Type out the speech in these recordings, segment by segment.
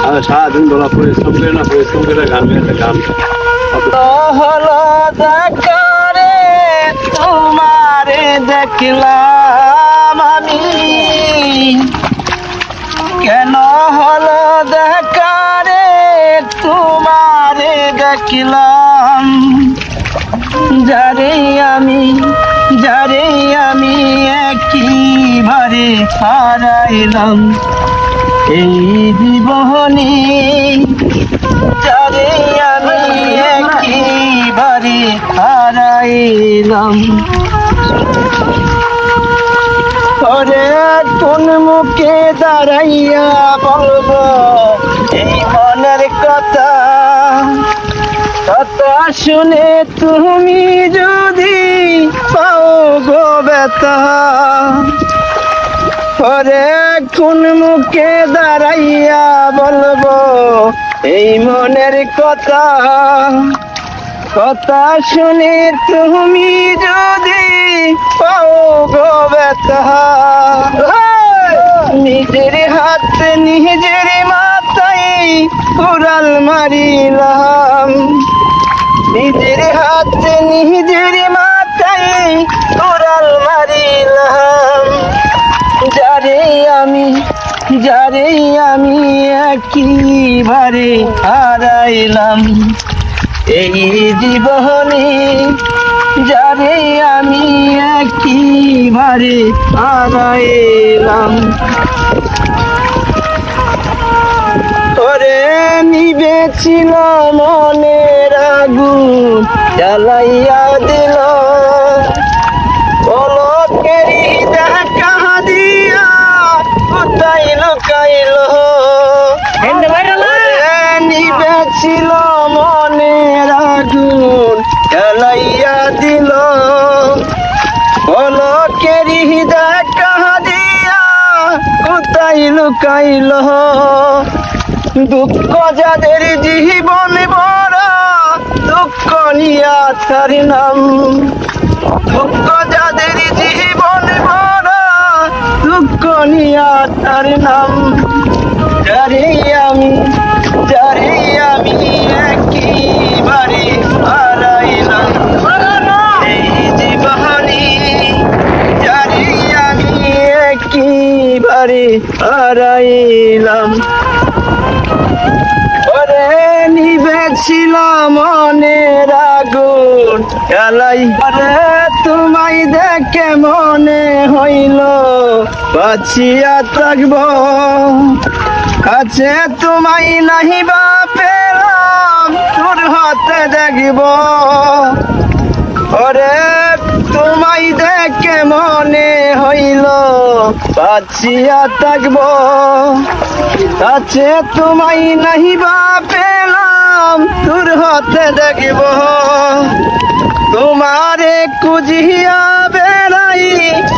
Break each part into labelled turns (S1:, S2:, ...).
S1: সারাদিন গলা পরিশ্রম করে না, পরিশ্রম করে গান গাইতে গান
S2: হলো দেখারে তোমারে দেখলাম আমি, কেন হলো দেখারে তোমারে দেখলাম, যারে আমি একেবারে হারাইলাম এই জীবনে, যারে আমি একেবারে হারাইলাম। ওরে কোন মুখে দাঁড়াইয়া বলবো এই মনের কথা, কথা শুনে তুমি যদি পাও গো ব্যথা। ওরে কোন মুখে দাঁড়াইয়া বলবো এই মনের কথা, কথা শুনে তুমি যদি পাও গো ব্যথা। নিজের হাতে নিজের মাথায় কুড়াল মারিলাম, নিজের হাতে নিজের মাথায় কুড়াল মারিলাম, যারে আমি একেবারে হারাইলাম এই জীবনে, যারে আমি একেবারে হারাইলাম। ওরে নিবেছিল মনের আগুন জ্বালাইয়া দিল, পলকেরই দেখা দিয়া কোথায় লুকাইল। নিবেছিল মনের আগুন জ্বালাইয়া দিল, পলকেরই দেখা দিয়া কোথায় লুকাইল। দুঃখ যাদের জীবন ভরা দুঃখ নিয়া তার নাম, দুঃখ যাদের জীবন ভরা দুঃখ নিয়া তার নাম, যারে আমি একেবারে হারাইলাম এই জীবনে, যারে আমি একেবারে হারাইলাম। ওরে নিবেছিল মনের আগুন জ্বালাই, ওরে তোমায় দেখে মনে হইল বাঁচিয়া থাকব, কাছে তোমায় নাহি বা পেলাম তোর হাতে দেখব। ওরে তোমায় দেখে মনে হইল বাঁচিয়া থাকব, কাছে তোমায় নাহি বা পেলাম তোর হাতে দেখব। তোমারে খুঁজিয়া বেড়াই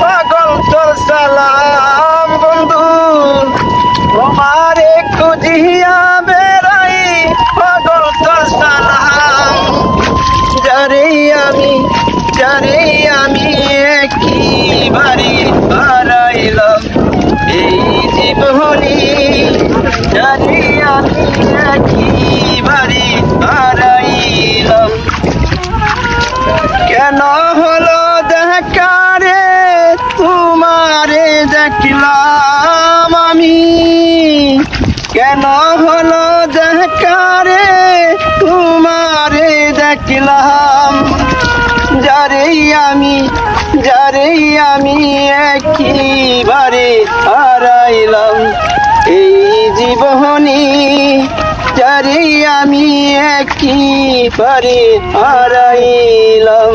S2: পাগল তোর সালাম বন্ধু, তোমারে খুঁজিয়া বেড়াই পাগল তোর সালাম, যারে আমি একেবারে হারাইলাম এই জীবনে, যারে আমি একেবারে হারাইলাম। কেন হলো দেখারে তোমারে দেখলাম আমি, কেন হলো দেখারে তোমারে দেখলাম, যারে আমি একেবারে হারাইলাম এই জীবনে, যারে আমি একেবারে হারাইলাম।